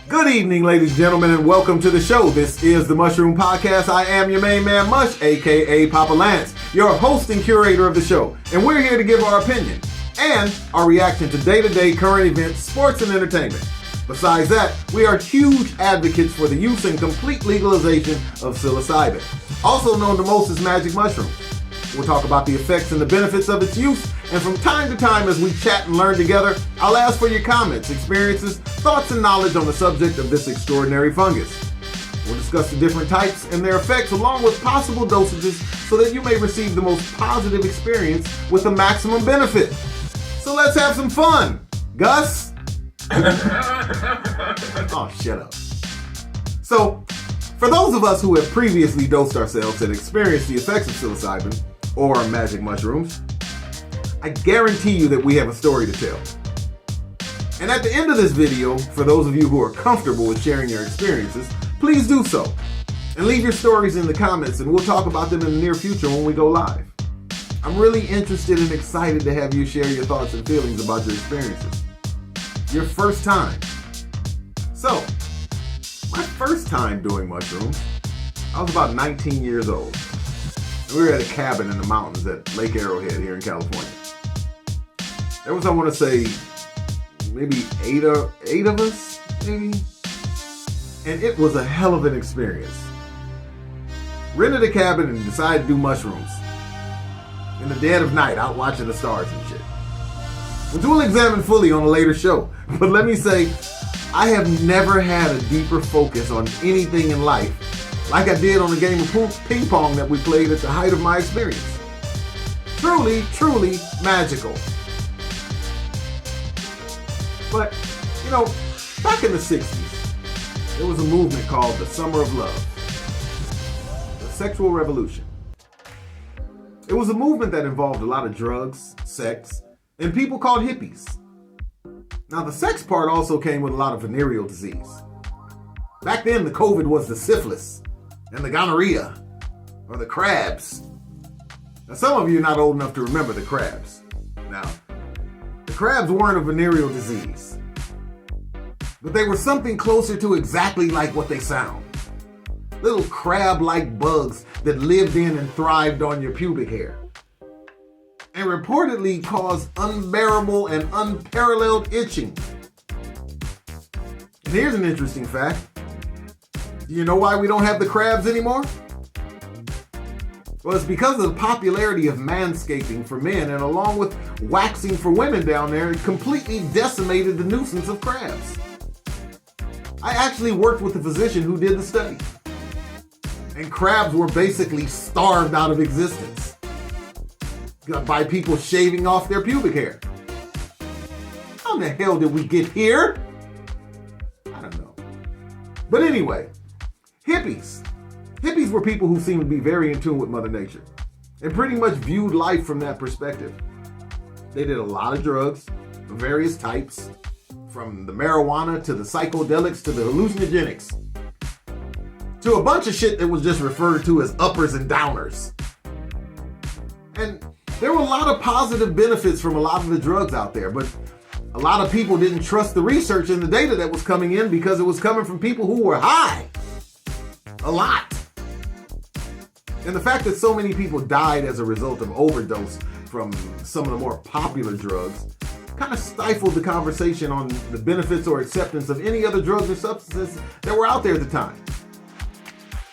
Good evening, ladies and gentlemen, and welcome to the show. This is the Mushroom Podcast. I am your main man, Mush, a.k.a. Papa Lance, your host and curator of the show. And we're here to give our opinion and our reaction to day-to-day current events, sports, and entertainment. Besides that, we are huge advocates for the use and complete legalization of psilocybin, also known to most as magic mushrooms. We'll talk about the effects and the benefits of its use, and from time to time as we chat and learn together, I'll ask for your comments, experiences, thoughts, and knowledge on the subject of this extraordinary fungus. We'll discuss the different types and their effects along with possible dosages so that you may receive the most positive experience with the maximum benefit. So let's have some fun, Gus. Oh, shut up. So, for those of us who have previously dosed ourselves and experienced the effects of psilocybin, or magic mushrooms, I guarantee you that we have a story to tell. And at the end of this video, for those of you who are comfortable with sharing your experiences, please do so. And leave your stories in the comments and we'll talk about them in the near future when we go live. I'm really interested and excited to have you share your thoughts and feelings about your experiences. Your first time. So, my first time doing mushrooms, I was about 19 years old. We were at a cabin in the mountains at Lake Arrowhead here in California. There was, I want to say, maybe eight of us, maybe? And it was a hell of an experience. Rented a cabin and decided to do mushrooms. In the dead of night, out watching the stars and shit. Which we'll examine fully on a later show. But let me say, I have never had a deeper focus on anything in life like I did on the game of ping pong that we played at the height of my experience. Truly, truly magical. But, you know, back in the 60s, there was a movement called the Summer of Love. The sexual revolution. It was a movement that involved a lot of drugs, sex, and people called hippies. Now, the sex part also came with a lot of venereal disease. Back then, the COVID was the syphilis and the gonorrhea, or the crabs. Now, some of you are not old enough to remember the crabs. Now, the crabs weren't a venereal disease, but they were something closer to exactly like what they sound. Little crab-like bugs that lived in and thrived on your pubic hair, and reportedly caused unbearable and unparalleled itching. And here's an interesting fact. Do you know why we don't have the crabs anymore? Well, it's because of the popularity of manscaping for men, and along with waxing for women down there, it completely decimated the nuisance of crabs. I actually worked with a physician who did the study. And crabs were basically starved out of existence by people shaving off their pubic hair. How in the hell did we get here? I don't know. But anyway, hippies. Hippies were people who seemed to be very in tune with Mother Nature and pretty much viewed life from that perspective. They did a lot of drugs of various types, from the marijuana to the psychedelics to the hallucinogenics, to a bunch of shit that was just referred to as uppers and downers. And there were a lot of positive benefits from a lot of the drugs out there, but a lot of people didn't trust the research and the data that was coming in because it was coming from people who were high. A lot. And the fact that so many people died as a result of overdose from some of the more popular drugs kind of stifled the conversation on the benefits or acceptance of any other drugs or substances that were out there at the time.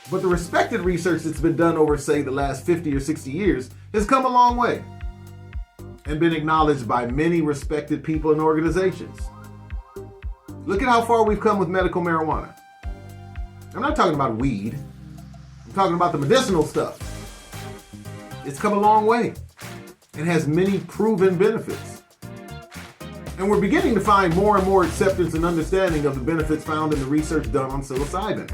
But the respected research that's been done over, say, the last 50 or 60 years has come a long way and been acknowledged by many respected people and organizations. Look at how far we've come with medical marijuana. I'm not talking about weed. I'm talking about the medicinal stuff. It's come a long way and has many proven benefits. And we're beginning to find more and more acceptance and understanding of the benefits found in the research done on psilocybin.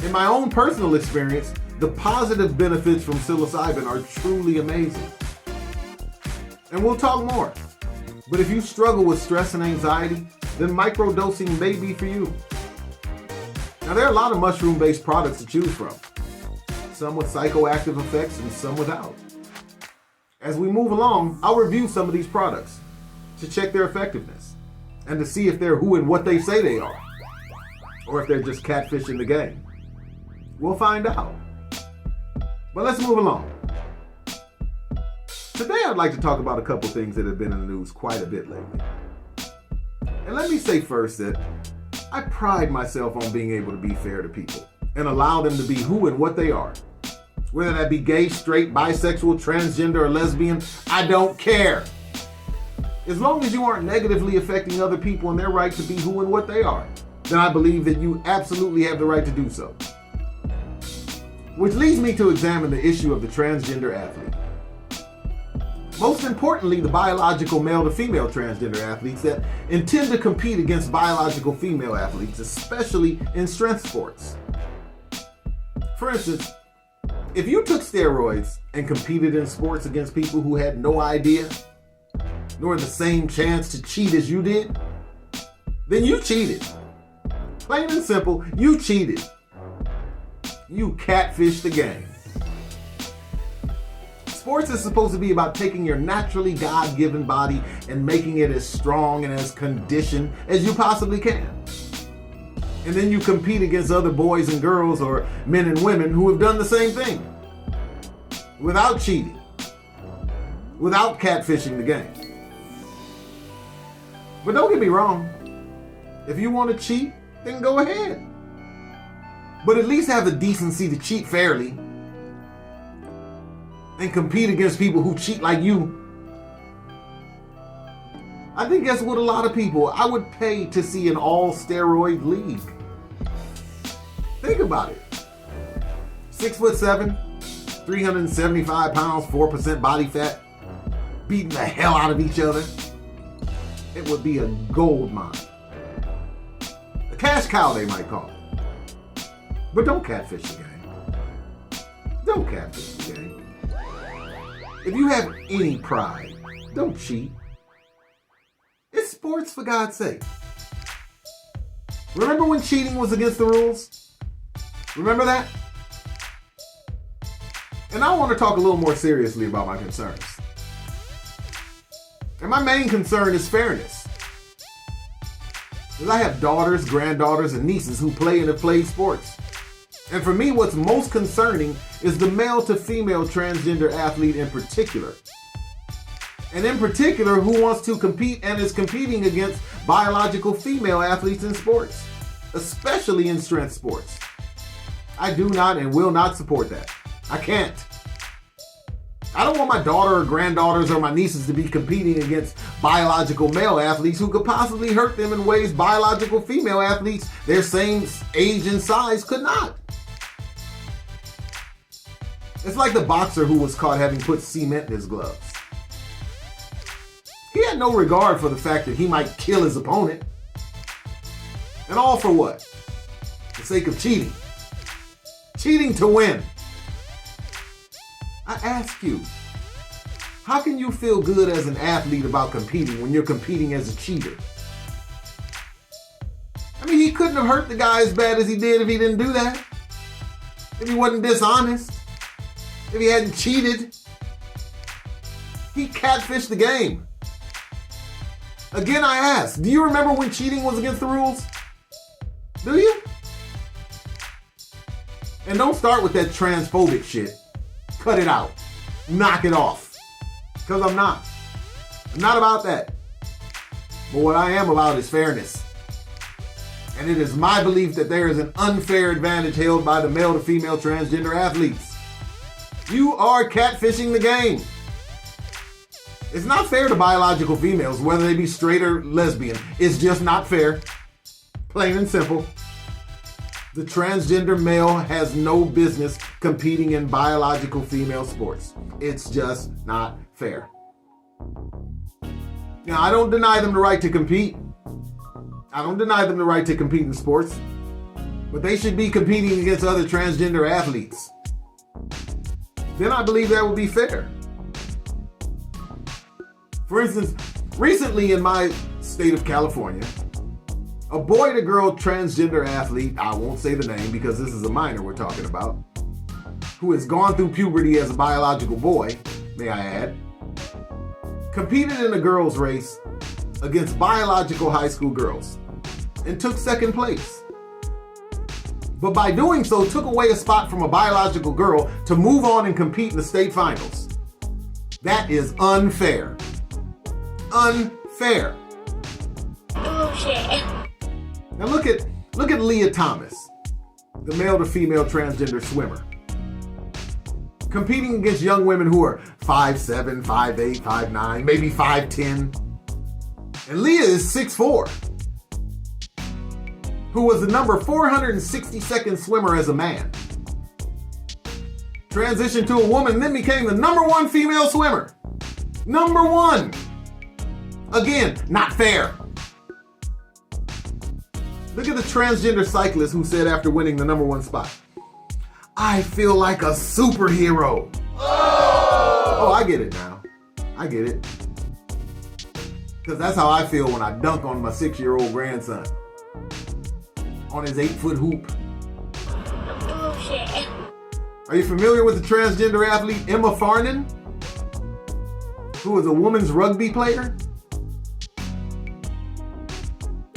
In my own personal experience, the positive benefits from psilocybin are truly amazing. And we'll talk more. But if you struggle with stress and anxiety, then microdosing may be for you. Now, there are a lot of mushroom-based products to choose from. Some with psychoactive effects and some without. As we move along, I'll review some of these products to check their effectiveness and to see if they're who and what they say they are, or if they're just catfishing the game. We'll find out. But let's move along. Today I'd like to talk about a couple things that have been in the news quite a bit lately. And let me say first that I pride myself on being able to be fair to people and allow them to be who and what they are. Whether that be gay, straight, bisexual, transgender, or lesbian, I don't care. As long as you aren't negatively affecting other people and their right to be who and what they are, then I believe that you absolutely have the right to do so. Which leads me to examine the issue of the transgender athlete. Most importantly, the biological male to female transgender athletes that intend to compete against biological female athletes, especially in strength sports. For instance, if you took steroids and competed in sports against people who had no idea, nor the same chance to cheat as you did, then you cheated. Plain and simple, you cheated. You catfished the game. Sports is supposed to be about taking your naturally God-given body and making it as strong and as conditioned as you possibly can. And then you compete against other boys and girls or men and women who have done the same thing. Without cheating. Without catfishing the game. But don't get me wrong. If you want to cheat, then go ahead. But at least have the decency to cheat fairly and compete against people who cheat like you. I think that's what a lot of people, I would pay to see an all-steroid league. Think about it. 6'7", 375 pounds, 4% body fat, beating the hell out of each other. It would be a gold mine. A cash cow, they might call it. But don't catfish the game. Don't catfish the game. If you have any pride, don't cheat. It's sports, for God's sake. Remember when cheating was against the rules? Remember that? And I want to talk a little more seriously about my concerns. And my main concern is fairness. Because I have daughters, granddaughters, and nieces who play and have played sports. And for me, what's most concerning is the male to female transgender athlete in particular. And in particular, who wants to compete and is competing against biological female athletes in sports, especially in strength sports. I do not and will not support that. I can't. I don't want my daughter or granddaughters or my nieces to be competing against biological male athletes who could possibly hurt them in ways biological female athletes their same age and size could not. It's like the boxer who was caught having put cement in his gloves. He had no regard for the fact that he might kill his opponent. And all for what? For the sake of cheating. Cheating to win. I ask you, how can you feel good as an athlete about competing when you're competing as a cheater? I mean, he couldn't have hurt the guy as bad as he did if he didn't do that. If he wasn't dishonest. If he hadn't cheated. He catfished the game. Again, I ask, do you remember when cheating was against the rules? Do you? And don't start with that transphobic shit. Cut it out. Knock it off. Because I'm not. I'm not about that. But what I am about is fairness. And it is my belief that there is an unfair advantage held by the male to female transgender athletes. You are catfishing the game. It's not fair to biological females, whether they be straight or lesbian. It's just not fair. Plain and simple. The transgender male has no business competing in biological female sports. It's just not fair. Now, I don't deny them the right to compete. I don't deny them the right to compete in sports. But they should be competing against other transgender athletes. Then I believe that would be fair. For instance, recently in my state of California, a boy to girl transgender athlete, I won't say the name because this is a minor we're talking about, who has gone through puberty as a biological boy, may I add, competed in a girls' race against biological high school girls and took second place. But by doing so, took away a spot from a biological girl to move on and compete in the state finals. That is unfair. Unfair. Bullshit. Now look at Leah Thomas, the male to female transgender swimmer, competing against young women who are 5'7", 5'8", 5'9", maybe 5'10". And Leah is 6'4", who was the number 462nd swimmer as a man. Transitioned to a woman, then became the number 1 female swimmer. Number 1. Again, not fair. Look at the transgender cyclist who said after winning the number 1 spot, "I feel like a superhero." Oh, I get it now. I get it. Because that's how I feel when I dunk on my 6-year-old grandson on his 8-foot hoop. Bullshit. Are you familiar with the transgender athlete Emma Farnan, who is a women's rugby player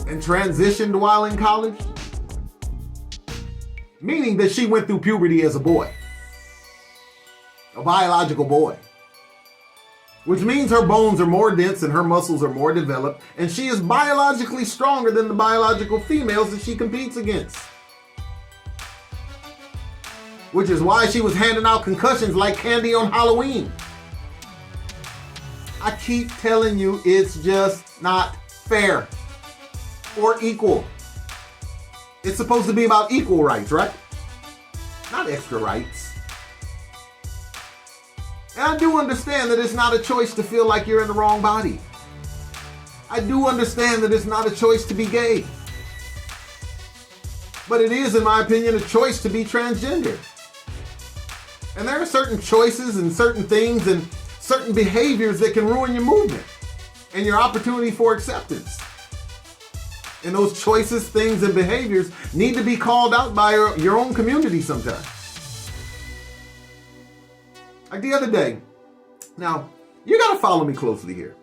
and transitioned while in college? Meaning that she went through puberty as a boy, a biological boy. Which means her bones are more dense and her muscles are more developed, and she is biologically stronger than the biological females that she competes against. Which is why she was handing out concussions like candy on Halloween. I keep telling you, it's just not fair or equal. It's supposed to be about equal rights, right? Not extra rights. And I do understand that it's not a choice to feel like you're in the wrong body. I do understand that it's not a choice to be gay. But it is, in my opinion, a choice to be transgender. And there are certain choices and certain things and certain behaviors that can ruin your movement and your opportunity for acceptance. And those choices, things, and behaviors need to be called out by your own community sometimes. Like the other day, now, you gotta follow me closely here.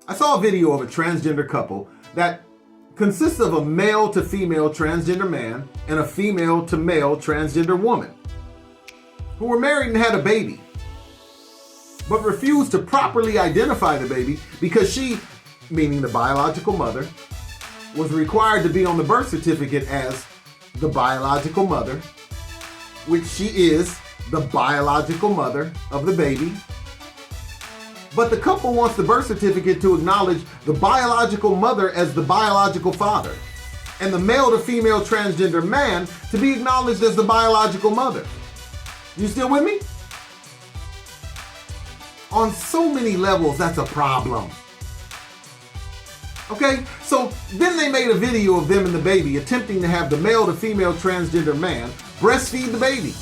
I saw a video of a transgender couple that consists of a male to female transgender man and a female to male transgender woman who were married and had a baby, but refused to properly identify the baby because she, meaning the biological mother, was required to be on the birth certificate as the biological mother, which she is the biological mother of the baby. But the couple wants the birth certificate to acknowledge the biological mother as the biological father, and the male to female transgender man to be acknowledged as the biological mother. You still with me? On so many levels, that's a problem. Okay, so then they made a video of them and the baby attempting to have the male to female transgender man breastfeed the baby,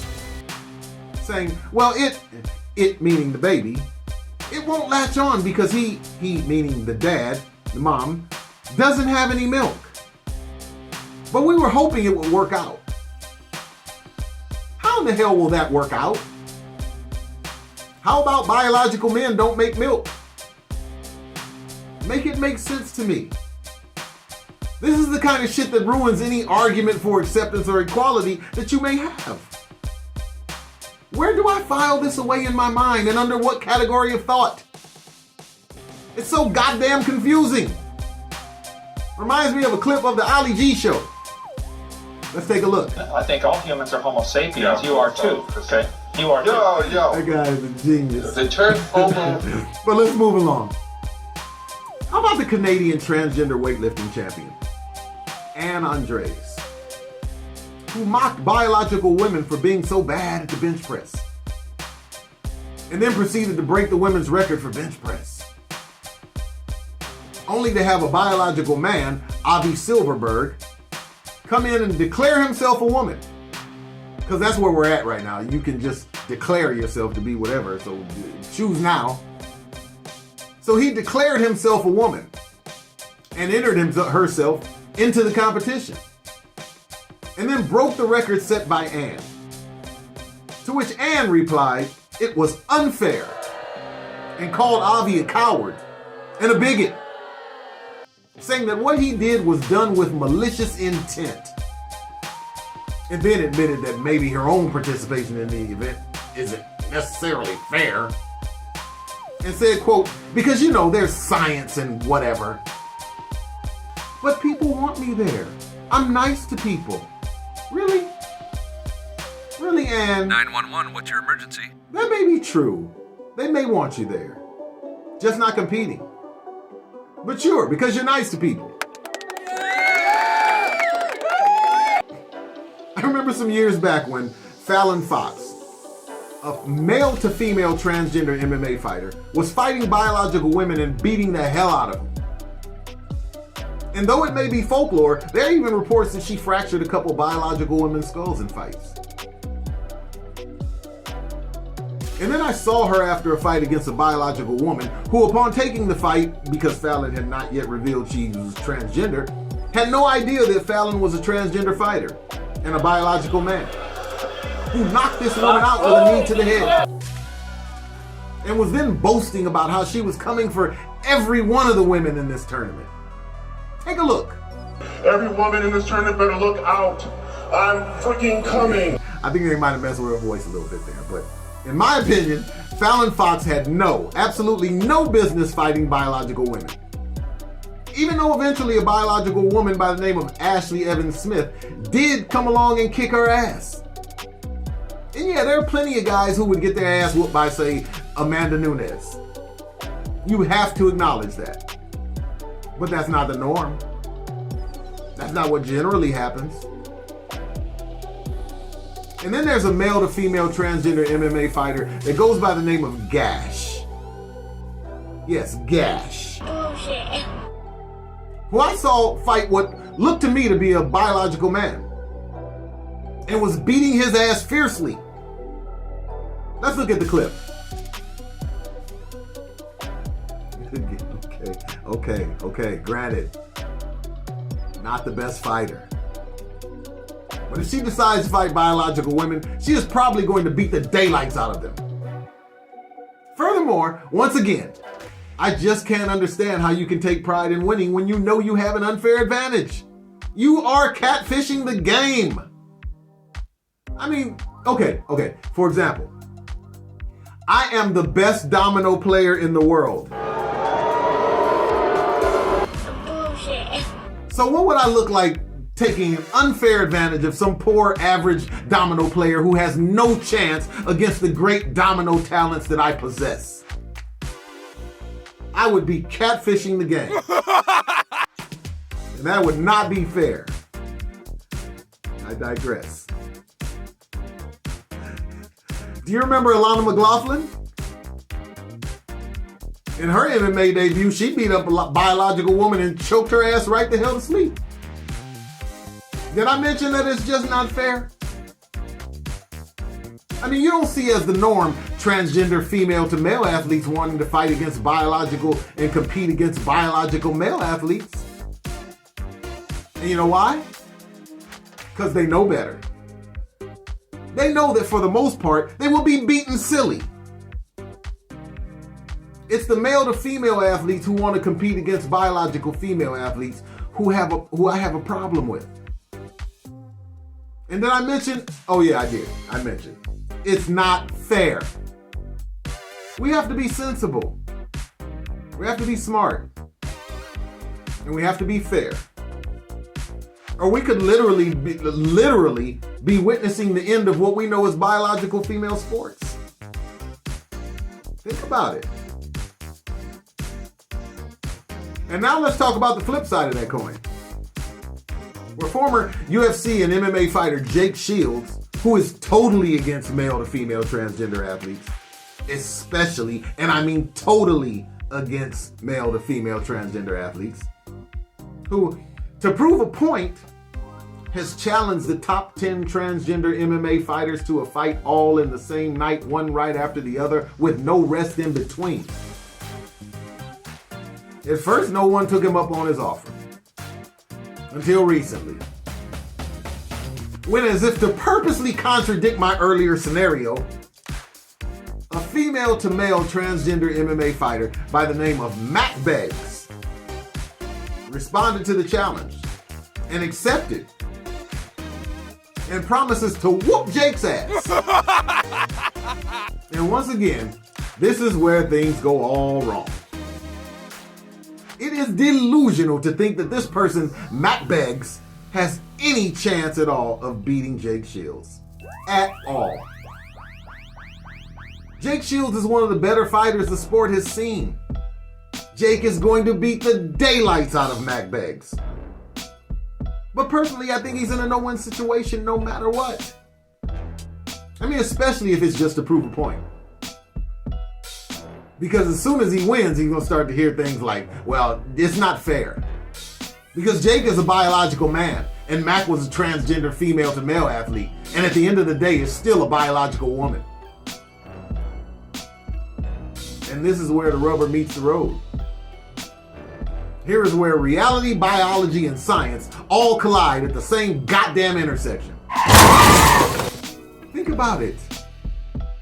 saying, well, it meaning the baby, it won't latch on because he meaning the dad, the mom, doesn't have any milk. But we were hoping it would work out. How in the hell will that work out? How about biological men don't make milk? Make it make sense to me. This is the kind of shit that ruins any argument for acceptance or equality that you may have. Where do I file this away in my mind and under what category of thought? It's so goddamn confusing. Reminds me of a clip of the Ali G show. Let's take a look. I think all humans are Homo sapiens. You are too. Okay? You are too. That guy is a genius. The term homo. But let's move along. How about the Canadian transgender weightlifting champion, Anne Andres, who mocked biological women for being so bad at the bench press, and then proceeded to break the women's record for bench press, only to have a biological man, Avi Silverberg, come in and declare himself a woman. Because that's where we're at right now. You can just declare yourself to be whatever, so choose now. So he declared himself a woman and entered herself into the competition, and then broke the record set by Anne. To which Anne replied, it was unfair, and called Avi a coward and a bigot. saying that what he did was done with malicious intent. And then admitted that maybe her own participation in the event isn't necessarily fair. And said, quote, because you know, there's science and whatever. But people want me there. I'm nice to people. Really? Really, Ann? 911, what's your emergency? That may be true. They may want you there. Just not competing. But sure, because you're nice to people. I remember some years back when Fallon Fox, a male to female transgender MMA fighter, was fighting biological women and beating the hell out of them. And though it may be folklore, there are even reports that she fractured a couple biological women's skulls in fights. And then I saw her after a fight against a biological woman who, upon taking the fight, because Fallon had not yet revealed she was transgender, had no idea that Fallon was a transgender fighter and a biological man, who knocked this woman out with a knee to the head. And was then boasting about how she was coming for every one of the women in this tournament. Take a look. Every woman in this tournament better look out. I'm freaking coming. I think they might have messed with her voice a little bit there, but in my opinion, Fallon Fox had absolutely no business fighting biological women. Even though eventually a biological woman by the name of Ashley Evans Smith did come along and kick her ass. And yeah, there are plenty of guys who would get their ass whooped by, say, Amanda Nunes. You have to acknowledge that. But that's not the norm. That's not what generally happens. And then there's a male to female transgender MMA fighter that goes by the name of Gash. Yes, Gash. Bullshit. Who I saw fight what looked to me to be a biological man and was beating his ass fiercely. Let's look at the clip. Okay, granted, not the best fighter. But if she decides to fight biological women, she is probably going to beat the daylights out of them. Furthermore, once again, I just can't understand how you can take pride in winning when you know you have an unfair advantage. You are catfishing the game. I mean, okay. For example, I am the best domino player in the world. Bullshit. So what would I look like taking an unfair advantage of some poor average domino player who has no chance against the great domino talents that I possess? I would be catfishing the game. And that would not be fair. I digress. Do you remember Alana McLaughlin? In her MMA debut, she beat up a biological woman and choked her ass right the hell to sleep. Did I mention that it's just not fair? I mean, you don't see as the norm transgender female to male athletes wanting to fight against biological and compete against biological male athletes. And you know why? Because they know better. They know that for the most part, they will be beaten silly. It's the male to female athletes who want to compete against biological female athletes who I have a problem with. And then I mentioned, oh yeah, I did. I mentioned, it's not fair. We have to be sensible. We have to be smart. And we have to be fair. Or we could literally be witnessing the end of what we know as biological female sports. Think about it. And now let's talk about the flip side of that coin. Where former UFC and MMA fighter Jake Shields, who is totally against male to female transgender athletes, especially, and I mean totally against male to female transgender athletes, who, to prove a point, has challenged the top 10 transgender MMA fighters to a fight all in the same night, one right after the other, with no rest in between. At first, no one took him up on his offer. Until recently. When, as if to purposely contradict my earlier scenario, a female to male transgender MMA fighter by the name of Matt Beggs responded to the challenge and accepted and promises to whoop Jake's ass. And once again, this is where things go all wrong. It is delusional to think that this person, Matt Beggs, has any chance at all of beating Jake Shields. At all. Jake Shields is one of the better fighters the sport has seen. Jake is going to beat the daylights out of Matt Beggs. But personally, I think he's in a no-win situation no matter what. I mean, especially if it's just to prove a point. Because as soon as he wins, he's going to start to hear things like, well, it's not fair. Because Jake is a biological man, and Mac was a transgender female to male athlete, and at the end of the day, is still a biological woman. And this is where the rubber meets the road. Here is where reality, biology, and science all collide at the same goddamn intersection. Think about it.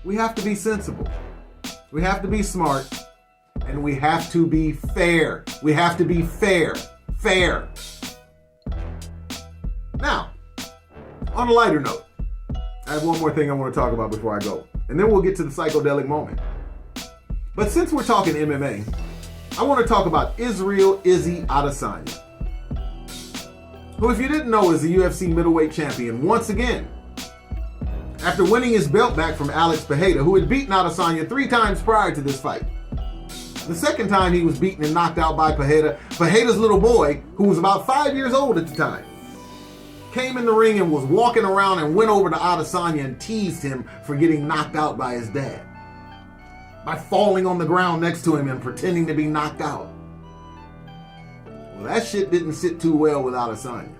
We have to be sensible. We have to be smart. And we have to be fair. We have to be fair. Fair. Now, on a lighter note, I have one more thing I want to talk about before I go. And then we'll get to the psychedelic moment. But since we're talking MMA, I want to talk about Israel Izzy Adesanya, who, if you didn't know, is the UFC middleweight champion once again, after winning his belt back from Alex Pereira, who had beaten Adesanya 3 times prior to this fight. The second time he was beaten and knocked out by Pereira's little boy, who was about 5 years old at the time, came in the ring and was walking around and went over to Adesanya and teased him for getting knocked out by his dad, by falling on the ground next to him and pretending to be knocked out. Well, that shit didn't sit too well with Adesanya.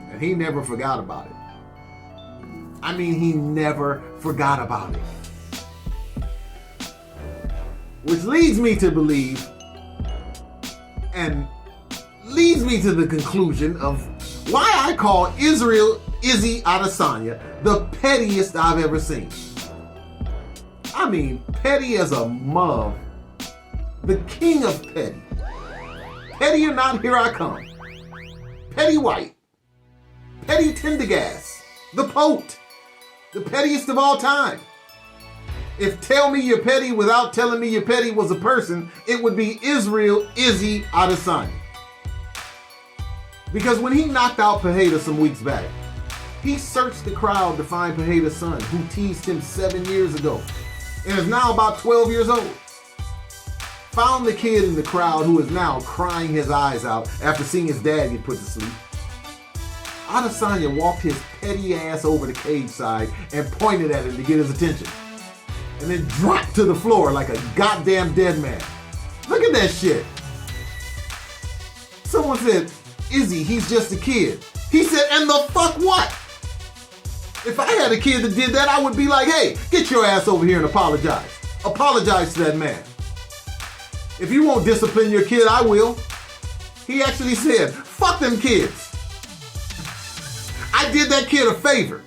And he never forgot about it. I mean, he never forgot about it. Which leads me to believe, and leads me to the conclusion of why I call Israel Izzy Adesanya the pettiest I've ever seen. I mean, petty as a mother. The king of petty. Petty or not, here I come. Petty White. Petty Tendergas. The Pote. The pettiest of all time. If Tell Me You're Petty Without Telling Me You're Petty was a person, it would be Israel Izzy Adesanya. Because when he knocked out Pereira some weeks back, he searched the crowd to find Pereira's son, who teased him 7 years ago, and is now about 12 years old. Found the kid in the crowd who is now crying his eyes out after seeing his dad get put to sleep. Adesanya walked his petty ass over the cage side and pointed at him to get his attention. And then dropped to the floor like a goddamn dead man. Look at that shit. Someone said, Izzy, he's just a kid. He said, and the fuck what? If I had a kid that did that, I would be like, hey, get your ass over here and apologize. Apologize to that man. If you won't discipline your kid, I will. He actually said, fuck them kids. I did that kid a favor.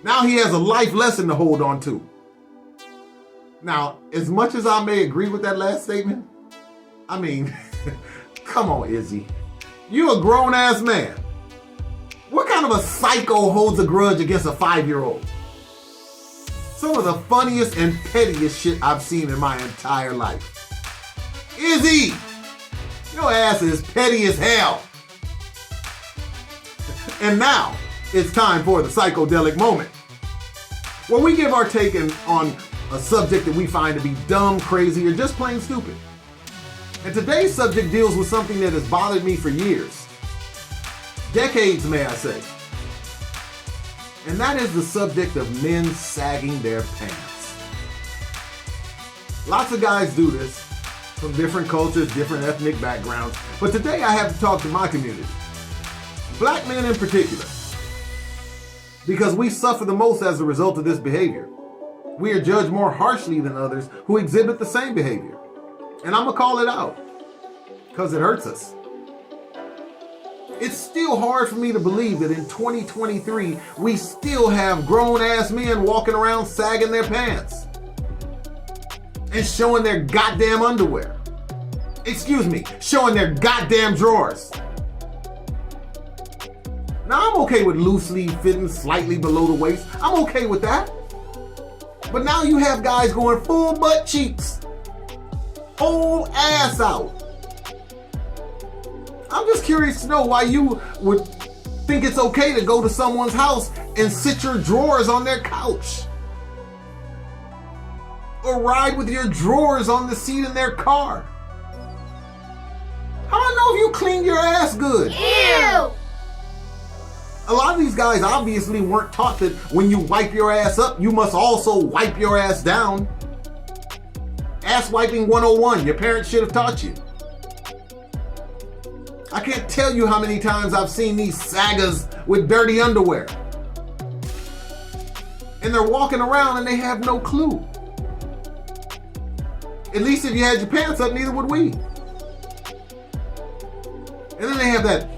Now he has a life lesson to hold on to. Now, as much as I may agree with that last statement, I mean, come on, Izzy. You're a grown-ass man. What kind of a psycho holds a grudge against a 5-year-old? Some of the funniest and pettiest shit I've seen in my entire life. Izzy, your ass is petty as hell. And now, it's time for the psychedelic moment, where we give our take on a subject that we find to be dumb, crazy, or just plain stupid. And today's subject deals with something that has bothered me for years. Decades, may I say. And that is the subject of men sagging their pants. Lots of guys do this from different cultures, different ethnic backgrounds. But today I have to talk to my community. Black men in particular. Because we suffer the most as a result of this behavior. We are judged more harshly than others who exhibit the same behavior. And I'm going to call it out. Because it hurts us. It's still hard for me to believe that in 2023, we still have grown-ass men walking around sagging their pants and showing their goddamn underwear. Excuse me, showing their goddamn drawers. Now, I'm okay with loose sleeve fitting slightly below the waist. I'm okay with that. But now you have guys going full butt cheeks, whole ass out. I'm just curious to know why you would think it's okay to go to someone's house and sit your drawers on their couch. Or ride with your drawers on the seat in their car. How do I know if you clean your ass good? Ew! A lot of these guys obviously weren't taught that when you wipe your ass up, you must also wipe your ass down. Ass wiping 101, your parents should have taught you. I can't tell you how many times I've seen these sagas with dirty underwear. And they're walking around and they have no clue. At least if you had your pants up, neither would we. And then they have that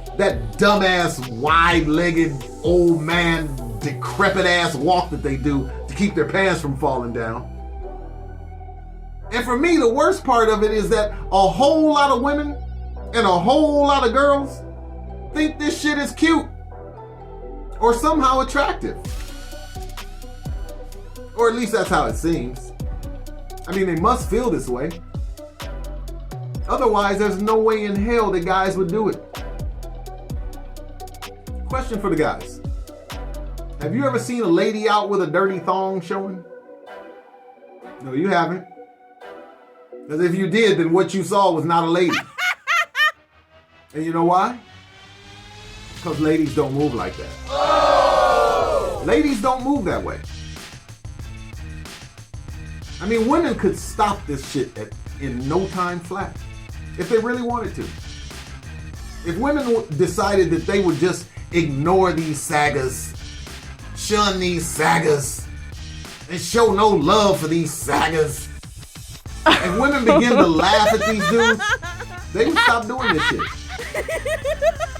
dumbass, wide-legged, old man, decrepit-ass walk that they do to keep their pants from falling down. And for me, the worst part of it is that a whole lot of women and a whole lot of girls think this shit is cute or somehow attractive. Or at least that's how it seems. I mean, they must feel this way. Otherwise, there's no way in hell that guys would do it. Question for the guys. Have you ever seen a lady out with a dirty thong showing? No, you haven't. Because if you did, then what you saw was not a lady. And you know why? Because ladies don't move like that. Oh! Ladies don't move that way. I mean, women could stop this shit in no time flat if they really wanted to. If women decided that they would just ignore these sagas, shun these sagas, and show no love for these sagas, and women begin to laugh at these dudes, they would stop doing this shit.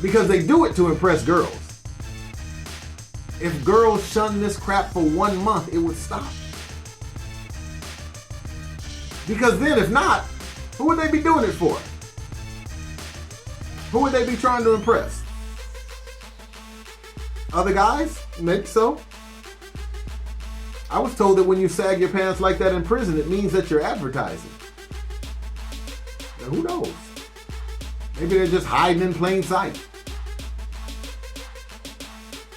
Because they do it to impress girls. If girls shun this crap for 1 month, it would stop. Because then, if not, who would they be doing it for? Who would they be trying to impress? Other guys? Maybe so. I was told that when you sag your pants like that in prison, it means that you're advertising. Now, who knows? Maybe they're just hiding in plain sight.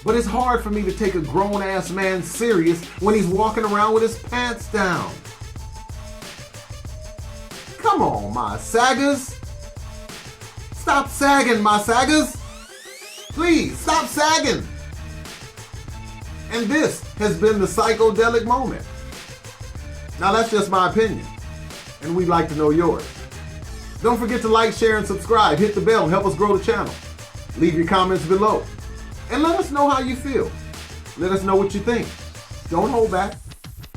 But it's hard for me to take a grown-ass man serious when he's walking around with his pants down. Come on, my saggers. Stop sagging, my saggers. Please, stop sagging. And this has been the Psychodelic Moment. Now, that's just my opinion, and we'd like to know yours. Don't forget to like, share, and subscribe. Hit the bell and help us grow the channel. Leave your comments below. And let us know how you feel. Let us know what you think. Don't hold back.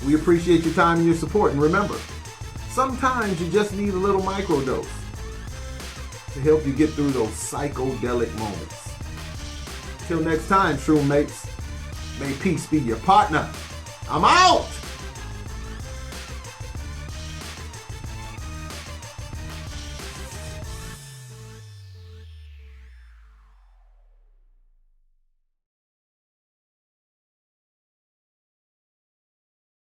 We appreciate your time and your support. And remember, sometimes you just need a little microdose to help you get through those psychedelic moments. Till next time, shroom mates, may peace be your partner. I'm out!